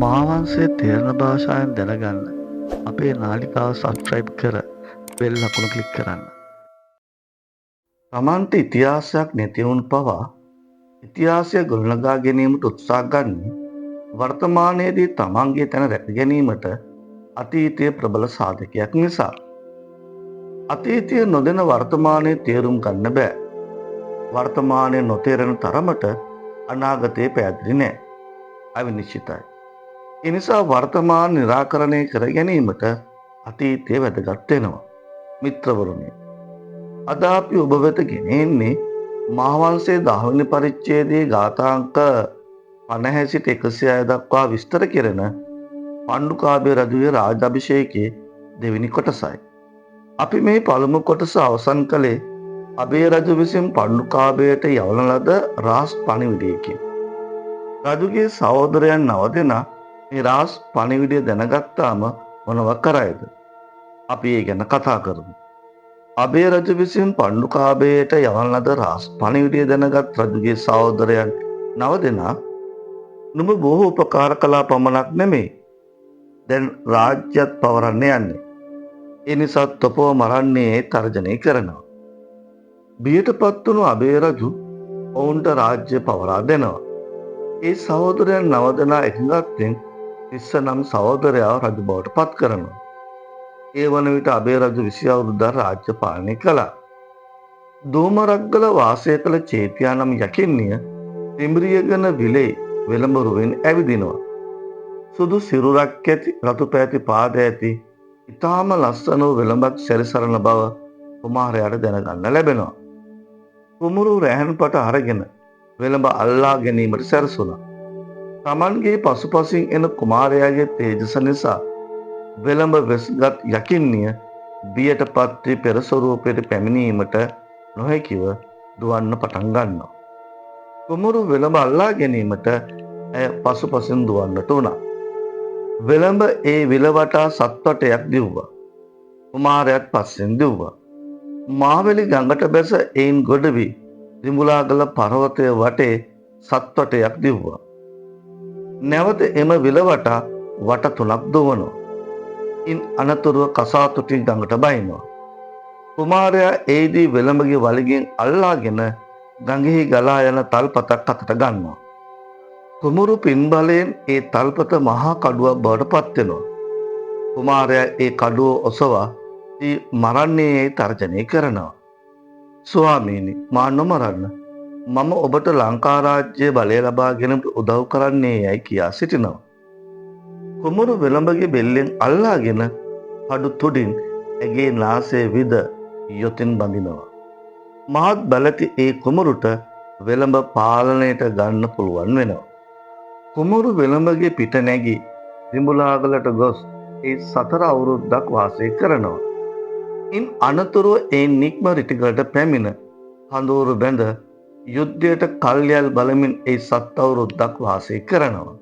මහාවංශයේ තේරණ භාෂාවෙන් දැනගන්න අපේ නාලිකාව සබ්ස්ක්‍රයිබ් කර බෙල් අකුණ ක්ලික් කරන්න. තමන්ට ඉතිහාසයක් නැතිවුන් පවා ඉතිහාසය ගොඩනගා ගැනීමට උත්සාහ ගන්නේ වර්තමානයේදී තමන්ගේ තැන රැක ගැනීමට අතීතයේ ප්‍රබල සාධකයක් නිසා. අතීතය නොදෙන වර්තමානයේ තේරුම් ගන්න බෑ. වර්තමානය නොතේරෙන තරමට අනාගතයේ පැහැදිලි නෑ. අවිනිශ්චිතයි. එනිසා වර්තමාන නිරාකරණය කර ගැනීමට අතීතය වැදගත් වෙනවා. මිත්‍රවරුනි, අද අපි ඔබ වෙත ගෙනෙන්නේ මහාවංශයේ 10 වෙනි පරිච්ඡේදයේ ගාථාංක 50 සිට 106 දක්වා විස්තර කෙරෙන පණ්ඩුකාභය රජුගේ රාජාභිෂේකයේ දෙවෙනි කොටසයි. අපි මේ පළමු කොටස අවසන් කළේ අභය රජු විසින් පණ්ඩුකාභයට යවන ලද රාස් පණිවිඩයකින්. රජුගේ සහෝදරයන් 9 දෙනා මේ රාස් පණිවිඩය දැනගත්තාම මොනව කරයිද? අපි ඒ ගැන කතා කරමු. අභය රජු විසින් පණ්ඩුකාභයට යවන ලද රාස් පණිවිඩය දැනගත් රජුගේ සහෝදරයන් 9 දෙනා නුඹ බොහෝ උපකාර කළා පමණක් නෙමෙයි, දැන් රාජ්‍යත් පවරන්න යන්නේ. ඒ නිසා තොපව මරන්නේ තර්ජනය කරනවා. බියටපත් වුණු අභය රජු ඔවුන්ට රාජ්‍ය පවරා දෙනවා. ඒ සහෝදරයන් 9 දෙනා එකඟත්වයෙන් තිස්ස නම් සහෝදරයාව රජු බවට පත් කරනවා. ඒ වන විට අභය රජු 20 අවුරුද්දක් රාජ්‍ය පාලනය කළා. දෝමරග්ගල වාසය කළ චේතියා නම් යකින්නිය තිඹිරියගන විලේ වෙළඹරුවෙන් ඇවිදිනවා. සුදු සිරුරක් ඇති රතු පැහැති පාද ඇති ඉතාම ලස්සන වූ වෙළඹක් සැරිසරන බව කුමාරයාට දැනගන්න ලැබෙනවා. කුමරු රැහන්පට අරගෙන වෙළඹ අල්ලා ගැනීමට සැරසුණා. තමන්ගේ පසුපසින් එන කුමාරයාගේ තේජස නිසා වෙළඹ වෙස්ගත් යකින්නිය බියටපත් වී පෙර ස්වරූපයට පැමිණීමට නොහැකිව දුවන්න පටන් ගන්නවා. කුමරු වෙළඹ අල්ලා ගැනීමට ඇය පසුපසින් දුවන්නට වුණා. වෙළඹ ඒ විල වටා සත්වටයක් දිව්වා. කුමාරයාත් පස්සෙන් දිව්වා. මාවැලි ගඟට බැස එයින් ගොඩ වී දිඹුලාගල පර්වතය වටේ සත්වටයක් දිව්වා. නැවත එම විල වටා වට 3ක් දුවනවා. ඉන් අනතුරුව කසාතුටින් ගඟට බහිනවා. කුමාරයා ඒදී වෙළඹගේ වලිගෙන් අල්ලාගෙන ගඟෙහි ගලා යන තල්පතක් අතට ගන්නවා. කුමරු පින්බලයෙන් ඒ තල්පත මහා කඩුවක් බවට පත් වෙනවා. කුමාරයා ඒ කඩුව ඔසවා මරන්නේ තර්ජනය කරනවා. ස්වාමීනි, මා නොමරන්න. මම ඔබට ලංකා රාජ්‍යයේ බලය ලබාගෙන උදව් කරන්නේ යයි කියා සිටිනවා. කුමරු වෙළඹගේ බෙල්ලෙන් අල්ලාගෙන කඩු තුඩින් ඇගේ නාසයේ විද යොතින් බඳිනවා. මහත් බලති ඒ කුමරුට වෙළඹ පාලනයට ගන්න පුළුවන් වෙනවා. කුමරු වෙළඹගේ පිට නැගී දිඹුලාගලට ගොස් ඒ 4 අවුරුද්දක් වාසය කරනවා. ඉන් අනතුරුව ඒ නික්ම රිටිගලට පැමිණ කඳවුරු බැඳ යුද්ධයට කල්යල් බලමින් ඒ 7 අවුරුද්දක් වාසය කරනවා.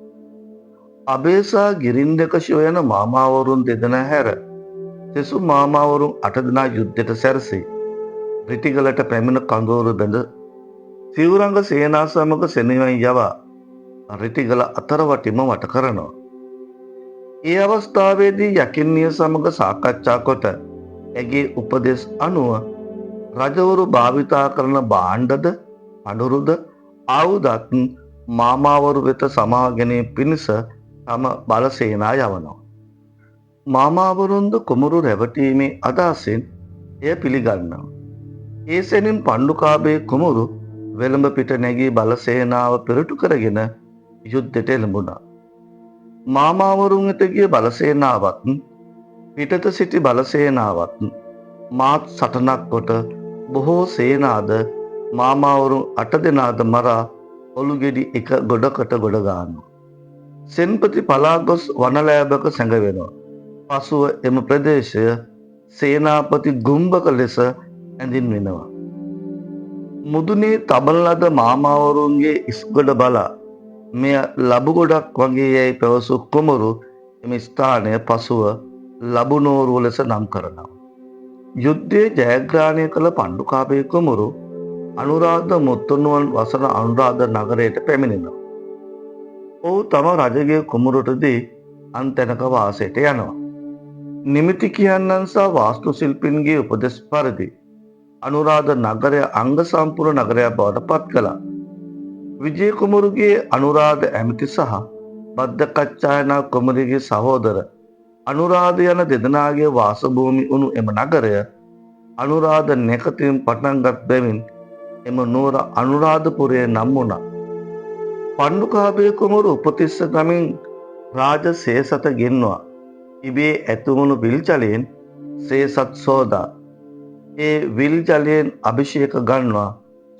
අබේසා ගිරින්දකෂ යන මාමාවරුන් 2 දෙනා හැර සෙසු මාමාවරුන් 8 දෙනා යුද්ධයට සැරසී රිටිගලට පැමිණ කඳවුරු බැඳ සිවුරංග සේනා සමග සෙනෙවින් යවා රිටිගල අතරවටිම වට කරනවා. ඒ අවස්ථාවේදී යකින්නිය සමග සාකච්ඡා කොට ඇගේ උපදෙස් අනුව රජවරු භාවිතා කරන භාණ්ඩද අනුරුද ආයුධත් මාමාවරු වෙත සමා ගැනීම පිණිස තම බලසේනා යවනවා. මාමාවරුන්ද කුමරු රැවටීමේ අදහසින් එය පිළිගන්නවා. ඒ සෙනින් පණ්ඩුකාභය කුමරු වෙළඹ පිට නැගී බලසේනාව පෙරටු කරගෙන යුද්ධයට එළඹුණා. මාමාවරුන් වෙත ගිය බලසේනාවත් පිටත සිටි බලසේනාවත් මාත් සටනක් කොට බොහෝ සේනාද මාමාවරුන් 8 දෙනාද මරා ඔලුගෙඩි එක ගොඩකට ගොඩ ගන්නවා. සෙන්පති පලා ගොස් වනලෑබක සැඟවෙනවා. පසුව එම ප්‍රදේශය සේනාපති ගුම්බක ලෙස ඇඳින්වෙනවා. මුදුනේ තබන ලද මාමාවරුන්ගේ ඉස්ගොඩ බලා මෙය ලබු ගොඩක් වගේ යැයි පැවසු කුමරු එම ස්ථානය පසුව ලබුනෝරුව ලෙස නම් කරනවා. යුද්ධයේ ජයග්‍රහණය කළ පණ්ඩුකාභය කුමරු අනුරාධ මුත්තණුවන් වසන අනුරාධ නගරයට පැමිණෙනවා. ඔහු තම රජගේ කුමරුටදී අන්තැනක වාසයට යනවා. නිමිති කියන්නන් සහ වාස්තු ශිල්පින්ගේ උපදෙස් පරිදි අනුරාධ නගරය අංග සම්පූර්ණ නගරයක් බවට පත් කළා. විජය කුමරුගේ අනුරාධ ඇමති සහ බද්දකච්චායනා කුමරිගේ සහෝදර අනුරාධ යන දෙදෙනාගේ වාසභූමි වුණු එම නගරය අනුරාධ නැකතින් පටන්ගත් බැවින් එම නුවර අනුරාධපුරය නම් වුණා. පණ්ඩුකාභය කුමරු උපතිස්ස නමින් රාජ සේසත ගෙන්වා ඉබේ ඇතුමුණු විල් ජලයෙන් සේසත් සෝදා ඒ විල් ජලයෙන් අභිෂේක ගන්වා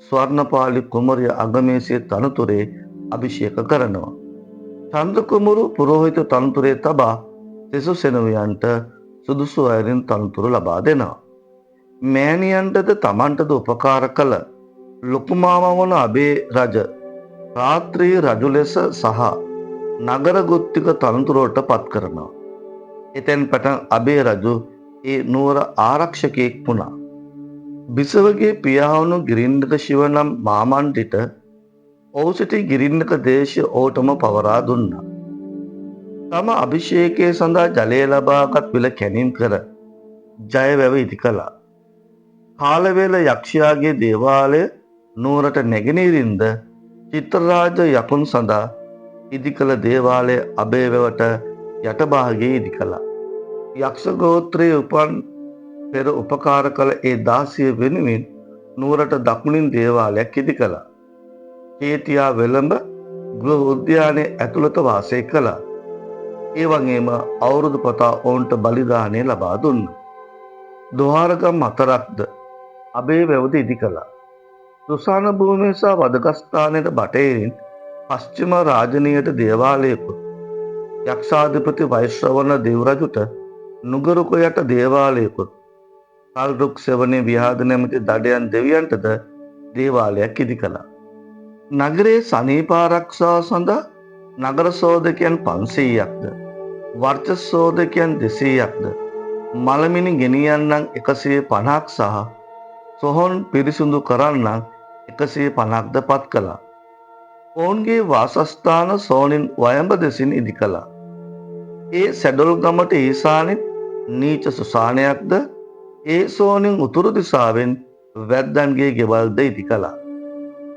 ස්වර්ණපාලි කුමරිය අගමේසිය තනතුරේ අභිෂේක කරනවා. චන්ද්‍ර කුමරු පුරෝහිත තනතුරේ තබා සෙසු සෙනවියන්ට සුදුසු අයරින් තනතුරු ලබා දෙනවා. මෑණියන්ටද තමන්ටද උපකාර කළ ලොකු මාමා වන අබේ රජ රාත්‍රී රජු ලෙස සහ නගර ගුත්තික තනතුරට පත් කරනවා. එතැන් පටන් අබේ රජු ඒ නුවර ආරක්ෂකයෙක් වුණා. බිසවගේ පියාවුණු ගිරින්දක ශිව නම් මාමණ්ඩිට ඔහු සිටි ගිරින්දක දේශය ඕටම පවරා දුන්නා. තම අභිෂේකය සඳහා ජලය ලබාගත් විල කැණීම් කර ජයවැව ඉදි කළා. කාලවේල යක්ෂයාගේ දේවාලය නුවරට නැගෙනහිරින්ද චිත්‍රරාජ යකුන් සඳහා ඉදි කළ දේවාලය අබේවැවට යටභාගයේ ඉදි කළා. යක්ෂ ගෝත්‍රයේ උපන් පෙර උපකාර කළ ඒ දාසිය වෙනුවෙන් නුවරට දකුණින් දේවාලයක් ඉදි කළා. චේතියා වෙළඹ ගෘහ උද්‍යානයේ ඇතුළත වාසය කළා. ඒ වගේම අවුරුදු පතා ඔවුන්ට බලිදානය ලබා දුන්නා. දොහාරගම් 4ක්ද අබේ වැවද ඉදි කළා. සුසාන භූමිය සහ වදගස්ථානයට බටහිරින් පශ්චිම රාජනීයට දේවාලයකුත් යක්ෂාධිපති වෛශ්‍රවණ දෙව්රජුට නුගරුක යට දේවාලයකුත් කල්රුක් සෙවණේ විහාද නැමැති දඩයන් දෙවියන්ටද දේවාලයක් ඉදි කළා. නගරයේ සනීපාරක්ෂාව සඳහා නගර සෝදකයන් 500ක්ද වර්චස් සෝදකයන් 200ක්ද මලමිනි ගෙනියන්නන් 150ක් සහ සොහොන් පිරිසුදු කරන්නන් 150ක්ද පත් කළා. ඔවුන්ගේ වාසස්ථාන සෝනින් වයඹ දෙසින් ඉදි කළා. ඒ සැඩොල් ගමට ඊසානෙන් නීච සුසානයක්ද ඒ සෝනින් උතුරු දිසාවෙන් වැද්දන්ගේ ගෙවල්ද ඉදි කළා.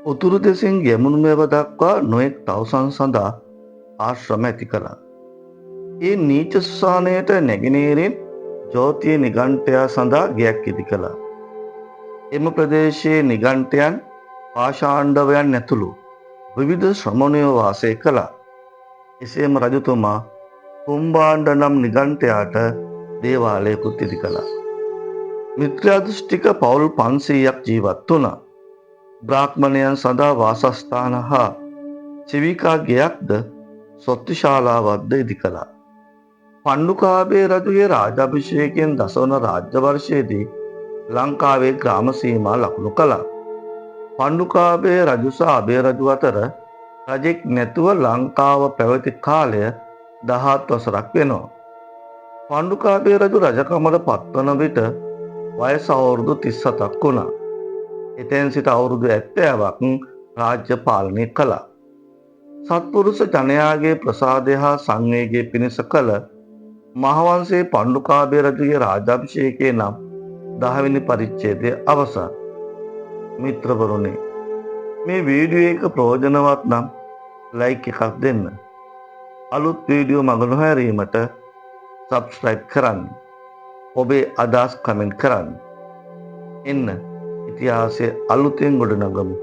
උතුරු දෙසින් යමුණු මෙව දක්වා නොයෙක් තවුසන් සඳහා ආශ්‍රම ඇති කළා. ඒ නීච සුසානයට නැගෙනහිරින් ජෝතිය නිගණ්ඨයා සඳහා ගෙයක් ඉදි කළා. එම ප්‍රදේශයේ නිගණ්ඨයන් පාෂාණ්ඩවයන් ඇතුළු විවිධ ශ්‍රමණයෝ වාසය කළා. එසේම රජතුමා කුම්භාණ්ඩ නම් නිගණ්ඨයාට දේවාලයකුත් ඉදි කළා. මිත්‍යා දෘෂ්ටික පවුල් 500ක් ජීවත් වුණා. බ්‍රාහ්මණයන් සඳහා වාසස්ථාන හා සෙවිකා ගෙයක්ද සොත්තිශාලාවක්ද ඉදි කළා. පණ්ඩුකාභය රජුගේ රාජාභිෂේකයෙන් දසවන රාජ්‍ය වර්ෂයේදී ලංකාවේ ග්‍රාම සීමා ලකුණු කළා. පණ්ඩුකාභය රජු සහ අභය රජු අතර රජෙක් නැතුව ලංකාව පැවති කාලය 17 වසරක් වෙනවා. පණ්ඩුකාභය රජු රජකමට පත්වන විට වයස අවුරුදු 37ක් වුණා. එතෙන් සිට අවුරුදු 70ක් රාජ්‍ය පාලනය කළා. සත්පුරුෂ ජනයාගේ ප්‍රසාදය හා සංවේගය පිණිස කළ මහවංශයේ පණ්ඩුකාභය රජුගේ රාජාභිෂේකයේ නම් 10 වෙනි පරිච්ඡේදය අවසන්. මිත්‍රවරුනි, මේ වීඩියෝ එක ප්‍රයෝජනවත් නම් ලයික් එකක් දෙන්න. අලුත් වීඩියෝ මඟ නොහැරීමට සබ්ස්ක්‍රයිබ් කරන්න. ඔබේ අදහස් කමෙන්ට් කරන්න. එන්න ඉතිහාසය අලුතෙන් ගොඩනගමු.